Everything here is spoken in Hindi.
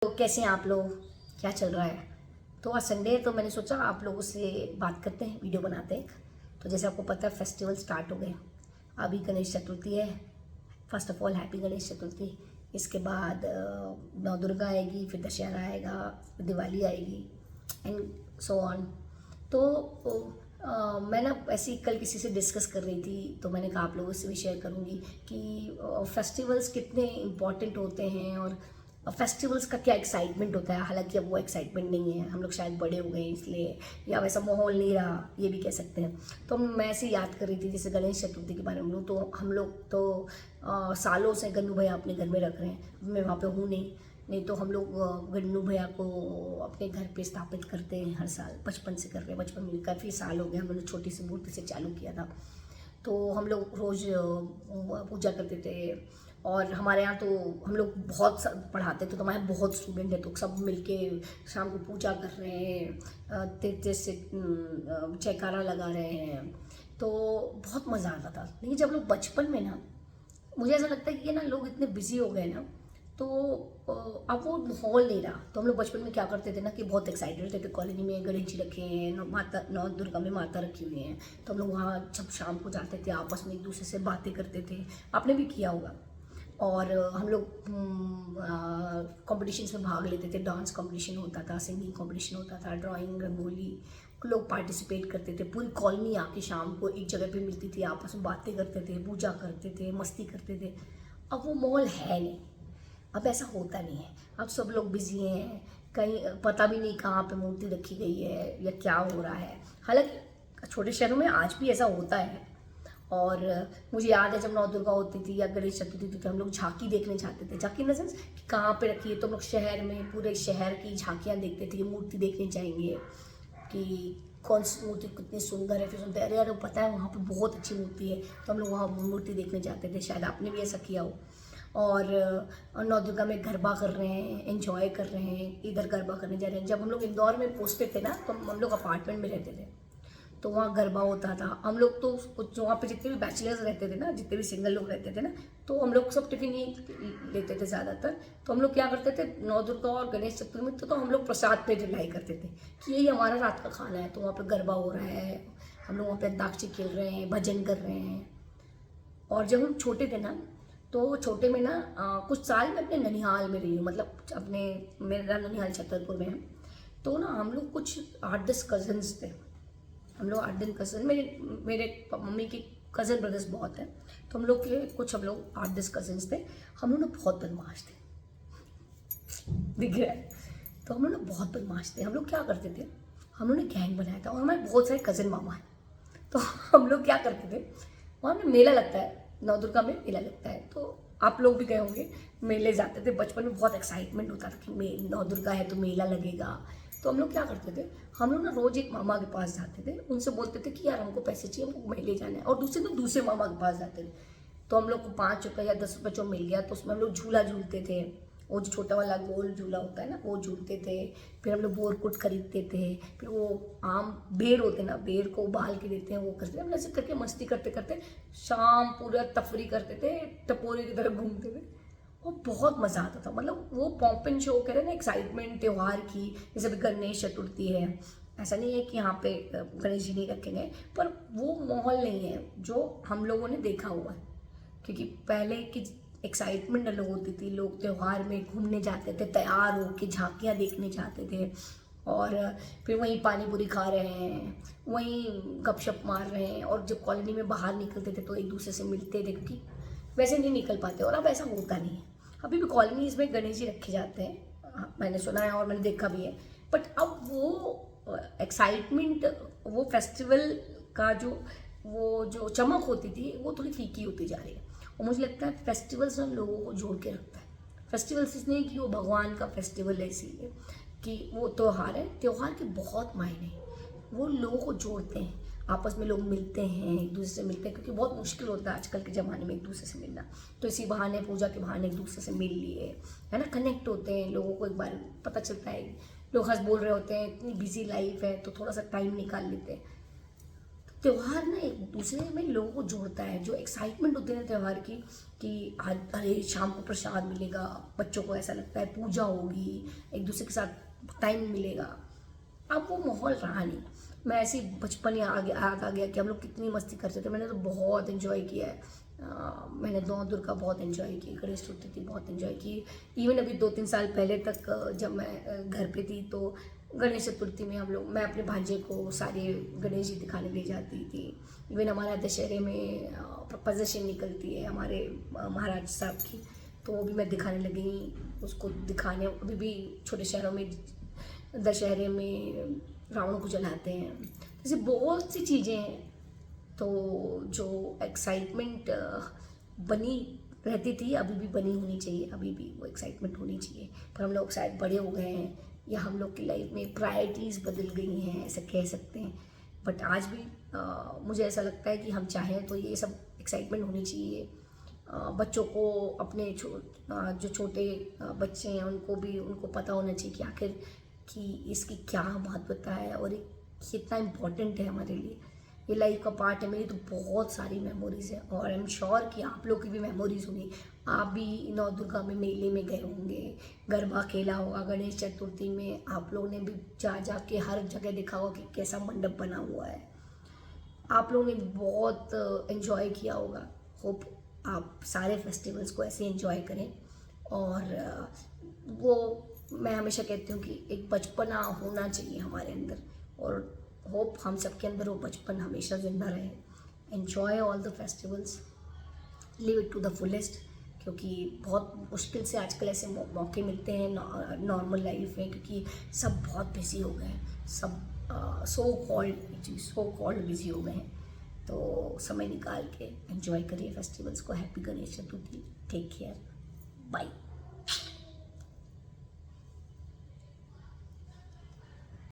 तो कैसे हैं आप लोग? क्या चल रहा है? तो आज संडे है तो मैंने सोचा आप लोगों से बात करते हैं, वीडियो बनाते हैं। तो जैसे आपको पता है फेस्टिवल स्टार्ट हो गए। अभी गणेश चतुर्थी है। First of all happy Ganesh Chaturthi. इसके बाद नौ दुर्गा आएगी, फिर दशहरा आएगा, फिर दिवाली आएगी एंड सो ऑन। तो मैं ना ऐसे ही कल किसी से डिस्कस कर रही थी, तो मैंने कहा आप लोगों से भी शेयर करूँगी कि फेस्टिवल्स कितने इम्पॉर्टेंट होते हैं और फेस्टिवल्स का क्या एक्साइटमेंट होता है। हालांकि अब वो एक्साइटमेंट नहीं है, हम लोग शायद बड़े हो गए इसलिए, या वैसा माहौल नहीं रहा, ये भी कह सकते हैं। तो मैं ऐसे ही याद कर रही थी जैसे गणेश चतुर्थी के बारे में। तो हम लोग तो सालों से गन्नू भैया अपने घर में रख रहे हैं। मैं वहाँ पे हूँ नहीं तो हम लोग गन्नू भैया को अपने घर पे स्थापित करते हैं हर साल। बचपन से कर रहे हैं, बचपन में काफ़ी साल हो गए, हमने छोटी सी मूर्ति से चालू किया था। तो हम लोग रोज़ पूजा करते थे। और हमारे यहाँ तो हम लोग बहुत पढ़ाते थे, तो हमारे बहुत स्टूडेंट हैं, तो सब मिलके शाम को पूजा कर रहे हैं, तेज से जयकारा लगा रहे हैं। तो बहुत मज़ा आता था। लेकिन जब लोग बचपन में ना, मुझे ऐसा लगता है कि ये ना लोग इतने बिजी हो गए ना, तो अब वो माहौल नहीं रहा। तो हम लोग बचपन में क्या करते थे ना कि बहुत एक्साइटेड होते थे। कॉलोनी में गणेश जी रखे हैं, माता नौ दुर्गा में माता रखी हुई हैं, तो हम लोग वहाँ जब शाम को जाते थे, आपस में एक दूसरे से बातें करते थे। आपने भी किया होगा। और हम लोग कॉम्पिटिशन्स में भाग लेते थे। डांस कंपटीशन होता था, सिंगिंग कंपटीशन होता था, ड्राइंग, रंगोली, लोग पार्टिसिपेट करते थे। पूरी कॉलोनी आके शाम को एक जगह पे मिलती थी, आपस में बातें करते थे, पूजा करते थे, मस्ती करते थे। अब वो माहौल है नहीं, अब ऐसा होता नहीं है। अब सब लोग बिजी हैं, कहीं पता भी नहीं कहाँ पे मूर्ति रखी गई है या क्या हो रहा है। हालांकि छोटे शहरों में आज भी ऐसा होता है। और मुझे याद है जब नौ दुर्गा होती थी या गणेश चतुर्थी थी, तो हम लोग झांकी देखने जाते थे। झांकी इन द सेंस कि कहाँ पे रखी है, तो हम लोग शहर में पूरे शहर की झांकियाँ देखते थे कि मूर्ति देखने जाएंगे कि कौन सी मूर्ति कितनी सुंदर है। फिर सुनते अरे यार पता है वहाँ पे बहुत अच्छी मूर्ति है, तो हम लोग वहाँ मूर्ति देखने जाते थे। शायद आपने भी ऐसा किया हो। और नौ दुर्गा में गरबा कर रहे हैं, एंजॉय कर रहे हैं, इधर गरबा करने जा रहे हैं। जब हम लोग इंदौर में पहुँचते थे ना, तो हम लोग अपार्टमेंट में रहते थे, तो वहाँ गरबा होता था। हम लोग तो कुछ वहाँ पे जितने भी बैचलर्स रहते थे ना, जितने भी सिंगल लोग रहते थे ना, तो हम लोग सब टिफिन ही लेते थे ज़्यादातर। तो हम लोग क्या करते थे, नौ दुर्गा और गणेश चतुर्थी में तो हम लोग प्रसाद पे डिलाई करते थे कि यही हमारा रात का खाना है। तो वहाँ पे गरबा हो रहा है, हम लोग वहाँ पे अंताक्षरी खेल रहे हैं, भजन कर रहे हैं। और जब हम छोटे थे ना, तो छोटे में ना कुछ साल मैं अपने ननिहाल में रही हूँ, मतलब अपने, मेरा ननिहाल छतरपुर में है। तो ना हम लोग कुछ 8-10 कजन्स थे। हम लोग 8 दिन कज़न, मेरे मम्मी के कज़न ब्रदर्स बहुत हैं, तो हम लोग के कुछ, हम लोग 8-10 कज़न्स थे। हम लोग ना बहुत बदमाश थे, दिख रहा है। तो हम लोग ना बहुत बदमाश थे। हम लोग क्या करते थे, हम लोगों ने गैंग बनाया था और हमारे बहुत सारे कज़न मामा हैं। तो हम लोग क्या करते थे, वहाँ में मेला लगता है, नौ दुर्गा में मेला लगता है, तो आप लोग भी गए होंगे। मेले जाते थे बचपन में, बहुत एक्साइटमेंट होता था कि नौ दुर्गा है तो मेला लगेगा। तो हम लोग क्या करते थे, हम लोग ना रोज़ एक मामा के पास जाते थे, उनसे बोलते थे कि यार हमको पैसे चाहिए, हमको मेले जाना है। और दूसरे दिन दूसरे मामा के पास जाते थे। तो हम लोग को 5 रुपये या 10 रुपये जो मिल गया, तो उसमें हम लोग झूला झूलते थे। वो जो छोटा वाला गोल झूला होता है ना, वो झूलते थे। फिर हम लोग बोरकुट खरीदते थे। फिर वो आम बेर होते ना, बेर को उबाल के देते हैं, वो करते थे। हम ऐसे करके मस्ती करते करते शाम पूरा तफरी करते थे, टपोरे की तरह घूमते थे। वो बहुत मज़ा आता था। मतलब वो पॉप एंड शो कह रहे ना, एक्साइटमेंट त्यौहार की। जैसे अभी गणेश चतुर्थी है, ऐसा नहीं है कि यहाँ पे गणेश जी नहीं रखे गए, पर वो माहौल नहीं है जो हम लोगों ने देखा हुआ है। क्योंकि पहले की एक्साइटमेंट अलग होती थी, लोग त्यौहार में घूमने जाते थे, तैयार होकर झांकियाँ देखने जाते थे। और फिर वहीं पानी पूरी खा रहे हैं, वहीं गपशप मार रहे हैं। और जब कॉलोनी में बाहर निकलते थे तो एक दूसरे से मिलते थे, क्योंकि वैसे नहीं निकल पाते। और अब ऐसा होता नहीं है। अभी भी कॉलोनीज में गणेश जी रखे जाते हैं, मैंने सुना है और मैंने देखा भी है। बट अब वो एक्साइटमेंट, वो फेस्टिवल का जो चमक होती थी, वो थोड़ी फीकी होती जा रही है। और मुझे लगता है फेस्टिवल्स ना लोगों को जोड़ के रखता है। फेस्टिवल्स इसलिए कि वो भगवान का फेस्टिवल है, इसीलिए कि वो त्यौहार है। त्यौहार के बहुत मायने हैं, वो लोगों को जोड़ते हैं, आपस में लोग मिलते हैं, एक दूसरे से मिलते हैं। क्योंकि बहुत मुश्किल होता है आजकल के ज़माने में एक दूसरे से मिलना। तो इसी बहाने, पूजा के बहाने एक दूसरे से मिल लिए, है ना, कनेक्ट होते हैं। लोगों को एक बार पता चलता है, लोग हंस बोल रहे होते हैं, इतनी बिजी लाइफ है, तो थोड़ा सा टाइम निकाल लेते हैं। त्यौहार ना एक दूसरे में लोगों को जोड़ता है। जो एक्साइटमेंट होती है ना त्यौहार की, कि आज अरे शाम को प्रसाद मिलेगा, बच्चों को ऐसा लगता है पूजा होगी, एक दूसरे के साथ टाइम मिलेगा। अब वो माहौल रहा नहीं। मैं ऐसे ही बचपन याद आ गया कि हम लोग कितनी मस्ती करते थे। मैंने तो बहुत इन्जॉय किया है। मैंने नौ दुर्गा बहुत इन्जॉय की, गणेश चतुर्थी बहुत इन्जॉय की। इवन अभी 2-3 साल पहले तक जब मैं घर पे थी तो गणेश चतुर्थी में मैं अपने भांजे को सारे गणेश जी दिखाने ले जाती थी। इवन हमारा दशहरे में प्रपोजिशन निकलती है हमारे महाराज साहब की, तो वो भी मैं दिखाने लगी उसको दिखाने। अभी भी छोटे शहरों में दशहरे में रावण को जलाते हैं। जैसे बहुत सी चीज़ें हैं। तो जो एक्साइटमेंट बनी रहती थी अभी भी बनी होनी चाहिए, अभी भी वो एक्साइटमेंट होनी चाहिए। पर हम लोग शायद बड़े हो गए हैं या हम लोग की लाइफ में प्रायोरिटीज़ बदल गई हैं, ऐसा कह सकते हैं। बट आज भी मुझे ऐसा लगता है कि हम चाहें तो ये सब एक्साइटमेंट होनी चाहिए। बच्चों को अपने जो छोटे बच्चे हैं उनको पता होना चाहिए कि आखिर कि इसकी क्या महत्वता है और ये कितना इम्पोर्टेंट है हमारे लिए। ये लाइफ का पार्ट है। मेरी तो बहुत सारी मेमोरीज़ हैं और आई एम श्योर कि आप लोग की भी मेमोरीज़ होंगी। आप भी नौ दुर्गा में मेले में गए होंगे, गरबा खेला होगा, गणेश चतुर्थी में आप लोगों ने भी जा के हर जगह देखा होगा कि कैसा मंडप बना हुआ है। आप लोगों ने बहुत एंजॉय किया होगा। होप आप सारे फेस्टिवल्स को ऐसे एंजॉय करें। और वो मैं हमेशा कहती हूँ कि एक बचपना होना चाहिए हमारे अंदर, और होप हम सबके अंदर वो बचपन हमेशा जिंदा रहे। Enjoy all the festivals, live it to the fullest, क्योंकि बहुत मुश्किल से आजकल ऐसे मौके मिलते हैं नॉर्मल लाइफ में, क्योंकि सब बहुत बिजी हो गए हैं। सब सो कॉल्ड बिजी हो गए हैं। तो समय निकाल के एंजॉय करिए फेस्टिवल्स को। Happy Ganesh Chaturthi. Take care. Bye.